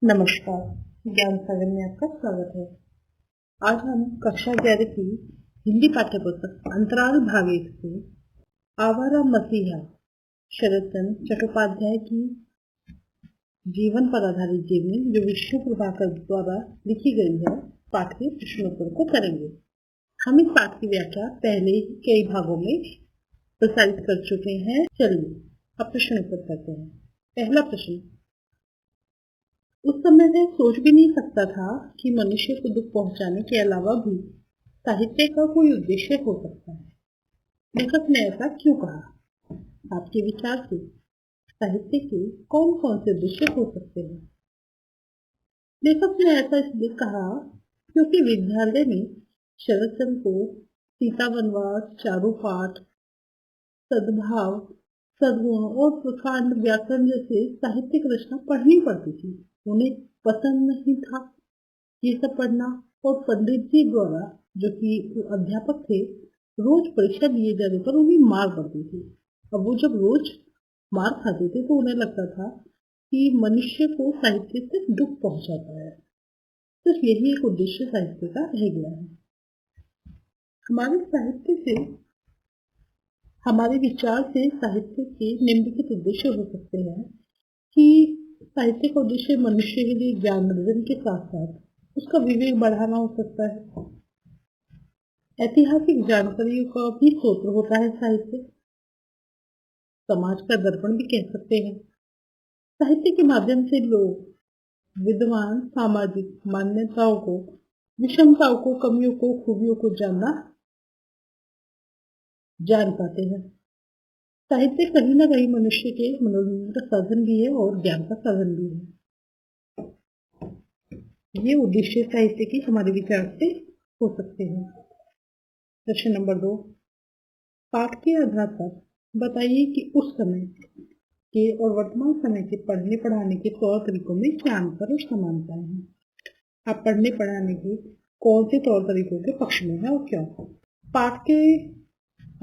नमस्कार, ज्ञान सागर में आपका स्वागत है। आज हम कक्षा 11 की हिंदी पाठ्यपुस्तक अंतराल भाग 1 से आवारा मसीहा शरद चंद्र चट्टोपाध्याय की जीवन पर आधारित जीवनी जो विष्णु प्रभाकर द्वारा लिखी गई है, पाठ के प्रश्नोत्तर को करेंगे। हम इस पाठ की व्याख्या पहले ही कई भागों में प्रसारित कर चुके हैं। चलिए अब प्रश्नोत्तर करते हैं। पहला प्रश्न, उस समय वह सोच भी नहीं सकता था कि मनुष्य को दुख पहुंचाने के अलावा भी साहित्य का कोई उद्देश्य हो सकता है। लेखक ने ऐसा क्यों कहा? आपके विचार से साहित्य के कौन कौन से उद्देश्य हो सकते हैं? लेखक ने ऐसा इसलिए कहा क्योंकि विद्यालय में शरदचंद्र को सीता वनवास, चारु पाठ, सद्भाव, सद्गुण और प्रकांड व्याकरण जैसे साहित्यिक रचना पढ़नी पड़ती थी। उन्हें पसंद नहीं था ये सब पढ़ना, और पंडित जी द्वारा, जो कि अध्यापक थे, रोज परीक्षा दिए जाने पर उन्हें मार पड़ती थी। अब वो जब रोज मार खाते थे तो उन्हें लगता था कि मनुष्य को साहित्य से दुख पहुंचाता है। तो यही एक उद्देश्य साहित्य का रह गया है। हमारे साहित्य से, हमारे विचार से साहित्य के निम्नलिखित उद्देश्य हो सकते हैं कि साहित्य का उद्देश्य मनुष्य के लिए ज्ञान अर्जन के साथ साथ उसका विवेक बढ़ाना हो सकता है। ऐतिहासिक जानकारियों का भी स्रोत होता है साहित्य। समाज का दर्पण भी कह सकते हैं। साहित्य के माध्यम से लोग विद्यमान सामाजिक मान्यताओं को, विषमताओं को, कमियों को, खूबियों को जान पाते हैं। साहित्य कहीं ना कहीं मनुष्य के मनोरंजन का साधन भी है और ज्ञान का साधन भी है। ये उद्देश्य साहित्य की हमारे विचार से हो सकते हैं। प्रश्न नंबर 2, पाठ के आधार पर बताइए कि उस समय के और वर्तमान समय के पढ़ने पढ़ाने के तौर तरीकों में क्या अंतर और समानताएं हैं। आप पढ़ने पढ़ाने के कौन से तौर तरीकों के पक्ष में है और क्यों? पाठ के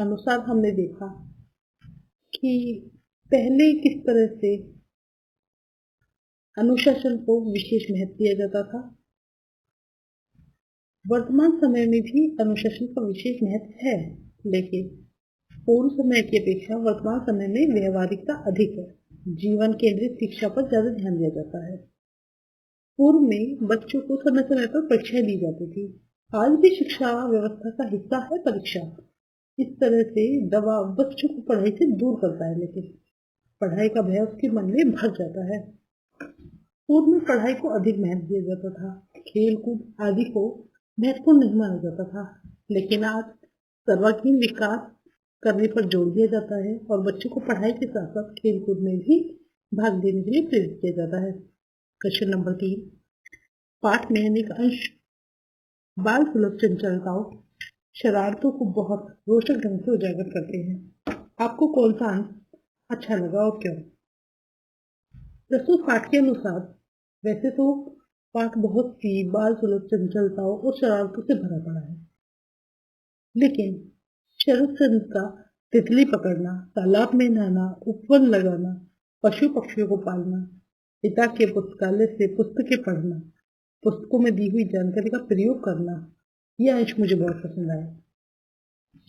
अनुसार हमने देखा कि पहले किस तरह से अनुशासन को विशेष महत्व दिया जाता था। वर्तमान समय में भी अनुशासन का विशेष महत्व है, लेकिन पूर्व समय की अपेक्षा वर्तमान समय में व्यवहारिकता अधिक है। जीवन केंद्रित शिक्षा पर ज्यादा ध्यान दिया जाता है। पूर्व में बच्चों को समय समय पर परीक्षाएं दी जाती थी। आज भी शिक्षा व्यवस्था का हिस्सा है परीक्षा। इस तरह से दबाव बच्चों को पढ़ाई से दूर करता है, लेकिन पढ़ाई का भय उसके मन में भर जाता है। पूर्व में पढ़ाई को अधिक महत्व दिया जाता था, खेल कूद आदि को महत्वपूर्ण नहीं माना जाता था, लेकिन आज सर्वांगीण विकास करने पर जोर दिया जाता है और बच्चों को पढ़ाई के साथ साथ खेल कूद में भी भाग लेने के लिए प्रेरित किया जाता है। क्वेश्चन नंबर 3, पाठ में अनेक अंश बाल सुलभ चंचलताओं, शरारतों को बहुत रोचक ढंग से उजागर करते हैं। आपको कौन सा अंश अच्छा लगा और क्यों? प्रस्तुत पाठ के अनुसार वैसे तो पाठ बहुत सी बाल सुलभ चंचलताओं और शरारतों से भरा पड़ा है, लेकिन शरदचंद्र का तितली पकड़ना, तालाब में नहाना, उपवन लगाना, पशु पक्षियों को पालना, पिता के पुस्तकालय से पुस्तकें पढ़ना, पुस्तकों में दी हुई जानकारी का प्रयोग करना, यह अंश मुझे बहुत पसंद आया।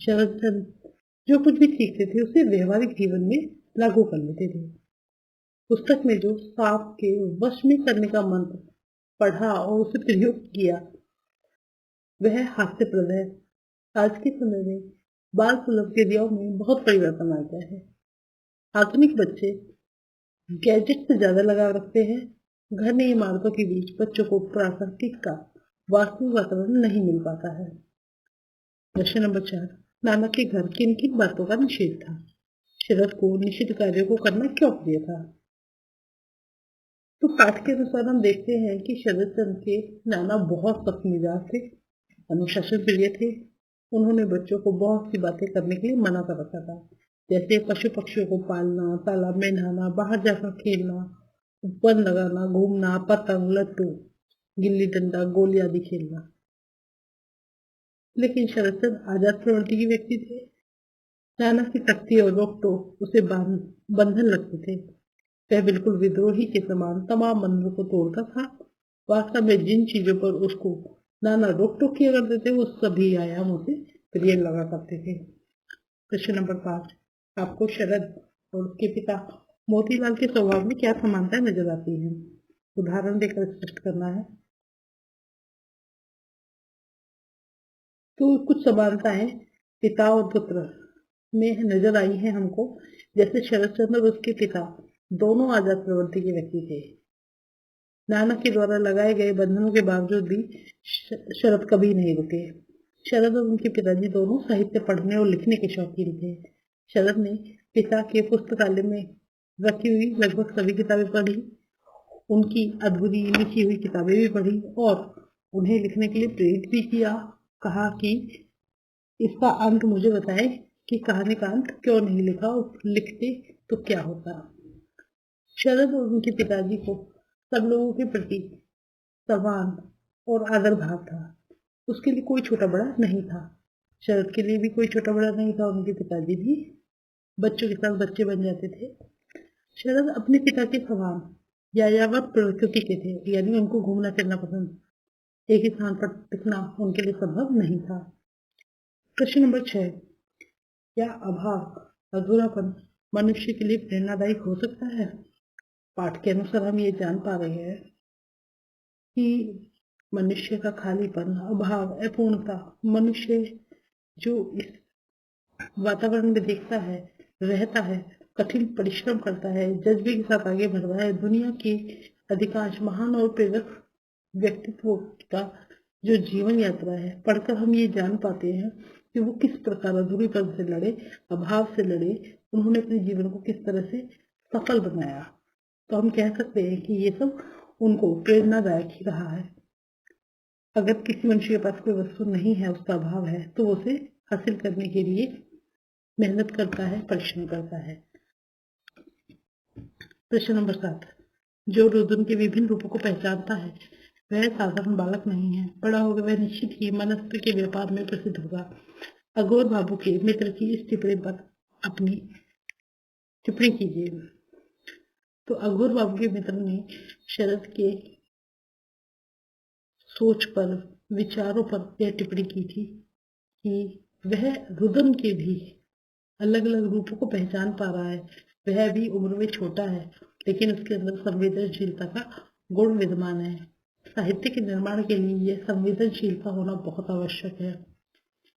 शरदचंद्र जो कुछ भी सीखते थे उसे व्यवहारिक जीवन में लागू कर लेते थे। पुस्तक में जो सांप के वश में करने का मंत्र पढ़ा और उसे प्रयोग किया वह हास्यप्रद है। आज के समय में बाल सुलभ क्रियाओं में बहुत परिवर्तन आ गया है। आधुनिक बच्चे गैजेट से ज्यादा लगाव रखते हैं। घने इमारतों के बीच बच्चों को प्राकृतिक का वास्तविक वातावरण नहीं मिल पाता है। प्रश्न नंबर 4, नाना के घर किन किन बातों का निषेध था? शरद को निषिद्ध कार्यों को करना क्यों प्रिय था? तो पाठ के अनुसार हम देखते हैं कि शरदचंद्र के नाना बहुत सख्त मिजाज थे, अनुशासन प्रिय थे। उन्होंने बच्चों को बहुत सी बातें करने के लिए मना कर रखा था, जैसे पशु पक्षियों को पालना, तालाब में नहाना, बाहर जाकर खेलना, उपवन लगाना, घूमना, पतंग, लट्टू, गिल्ली डंडा, गोली आदि खेलना। लेकिन शरदचंद्र आजाद प्रवृत्ति के व्यक्ति थे। नाना की सख्ती और रोक टोक उसे बंधन लगते थे। वह बिल्कुल विद्रोही के समान तमाम बंधनों को तोड़ता था। वास्तव में जिन चीजों पर उसको नाना रोक टोक किया करते थे वो सभी आयाम उसे प्रिय लगा करते थे। प्रश्न नंबर 5, आपको शरद और उसके पिता मोतीलाल के स्वभाव में क्या समानता नजर आती है? उदाहरण देकर स्पष्ट करना है। तो कुछ समानताएं पिता और पुत्र में नजर आई है हमको। जैसे शरद चंद्र और उसके पिता दोनों आजाद प्रवृत्ति के व्यक्ति थे। नाना के द्वारा लगाए गए बंधनों के बावजूद भी शरद कभी नहीं रुके। शरद और उनके पिताजी दोनों साहित्य पढ़ने और लिखने के शौकीन थे। शरद ने पिता के पुस्तकालय में रखी हुई लगभग सभी किताबें पढ़ी, उनकी अधूरी लिखी हुई किताबें भी पढ़ी और उन्हें लिखने के लिए प्रेरित भी किया। कहा कि इसका अंत मुझे बताए कि कहानी का अंत क्यों नहीं लिखा और लिखते तो क्या होता। शरद और उनके पिताजी को सब लोगों के प्रति सम्मान और आदर भाव था। उसके लिए कोई छोटा बड़ा नहीं था। शरद के लिए भी कोई छोटा बड़ा नहीं था। उनके पिताजी भी बच्चों के साथ बच्चे बन जाते थे। शरद अपने पिता के समान यायावर प्रकृति के थे, यानी उनको घूमना फिरना पसंद, एक ही स्थान पर टिकना उनके लिए संभव नहीं था। प्रश्न नंबर 6, क्या अभाव अधूरापन मनुष्य के लिए प्रेरणादायक हो सकता है? पाठ के अनुसार हम ये जान पा रहे हैं कि मनुष्य का खालीपन, अभाव, अपूर्णता मनुष्य जो इस वातावरण में देखता है, रहता है, कठिन परिश्रम करता है, जज्बे के साथ आगे बढ़ रहा है। दुनिया के अधिकांश महान और प्रेरक व्यक्तित्वों का जो जीवन यात्रा है, पढ़कर हम ये जान पाते हैं कि वो किस प्रकार अधूरीपन से लड़े, अभाव से लड़े, उन्होंने अपने जीवन को किस तरह से सफल बनाया। तो हम कह सकते हैं कि ये सब उनको प्रेरणादायक ही रहा है। अगर किसी मनुष्य के पास कोई वस्तु नहीं है, उसका अभाव है, तो उसे हासिल करने के लिए मेहनत करता है, परिश्रम करता है। प्रश्न नंबर 7, जो रुदन के विभिन्न रूपों को पहचानता है वह साधारण बालक नहीं है। बड़ा होकर वह निश्चित ही मनस्त्र के व्यापार में प्रसिद्ध होगा। अघोर बाबू के मित्र की इस टिप्पणी पर अपनी टिप्पणी कीजिए। तो अघोर बाबू के मित्र ने शरद के सोच पर, विचारों पर यह टिप्पणी की थी कि वह रुदन के भी अलग अलग रूपों को पहचान पा रहा है। वह भी उम्र में छोटा है, लेकिन उसके अंदर संवेदनशीलता का गुण विद्यमान है। साहित्य के निर्माण के लिए यह संवेदनशीलता होना बहुत आवश्यक है।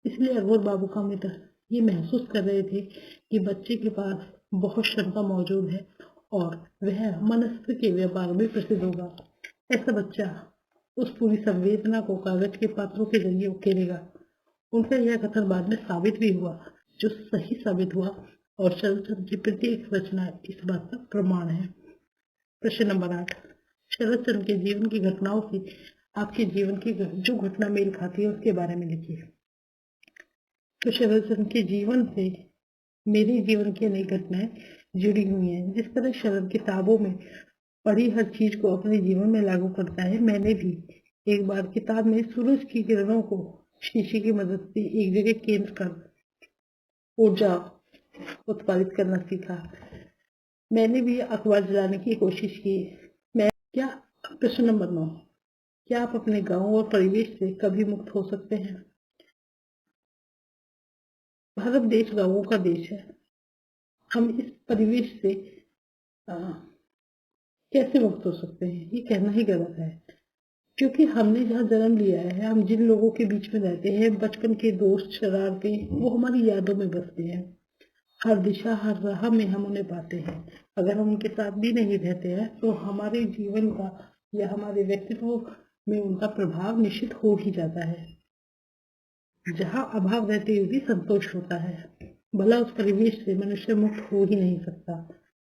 इसलिए अघोर बाबू का मित्र ये महसूस कर रहे थे कि बच्चे के पास बहुत क्षमता मौजूद है और वह मनस्त्र के व्यापार में प्रसिद्ध होगा। ऐसा बच्चा उस पूरी संवेदना को कागज के पात्रों के जरिए उकेरेगा। उनका यह कथन बाद में साबित भी हुआ, जो सही साबित हुआ, और शरद की प्रत्येक रचना इस बात का प्रमाण है। प्रश्न नंबर 8, शरद चंद्र के जीवन की घटनाओं से आपके जीवन की जो घटना मेल खाती है उसके बारे में लिखिए। तो शरद चंद्र के जीवन से मेरे जीवन की अनेक घटनाएं जुड़ी हुई हैं। जिस तरह शरद किताबों में पढ़ी हर चीज को अपने जीवन में लागू करता है, मैंने भी एक बार किताब में सूरज की किरणों को शीशे की मदद से एक जगह केंद्र कर ऊर्जा उत्पादित करना सीखा। मैंने भी अखबार जलाने की कोशिश की। क्या प्रश्न नंबर 9, क्या आप अपने गांव और परिवेश से कभी मुक्त हो सकते हैं? भारत देश गांवों का देश है। हम इस परिवेश से कैसे मुक्त हो सकते हैं, ये कहना ही गलत है, क्योंकि हमने जहाँ जन्म लिया है, हम जिन लोगों के बीच में रहते हैं, बचपन के दोस्त, शरारतें, वो हमारी यादों में बसते हैं। हर दिशा, हर राह में हम उन्हें पाते हैं। अगर हम उनके साथ भी नहीं रहते हैं तो हमारे जीवन का या हमारे व्यक्तित्व में उनका प्रभाव निश्चित हो ही जाता है। जहाँ अभाव रहते हुए भी संतोष होता है, भला उस परिवेश से मनुष्य मुक्त हो ही नहीं सकता।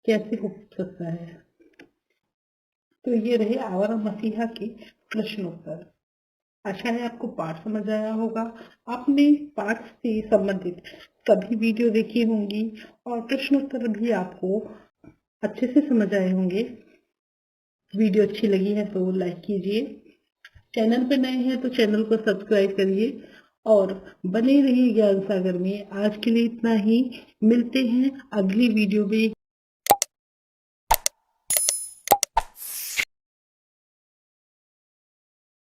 कैसे हो सकता है? तो ये रहे आवारा मसीहा के प्रश्नोत्तर। आशा है आपको पाठ समझ आया होगा। आपने पाठ से संबंधित सभी वीडियो देखी होंगी और प्रश्नोत्तर भी आपको अच्छे से समझ आए होंगे। वीडियो अच्छी लगी है तो लाइक कीजिए, चैनल पर नए हैं तो चैनल को सब्सक्राइब करिए और बने रहिए ज्ञान सागर में। आज के लिए इतना ही, मिलते हैं अगली वीडियो में।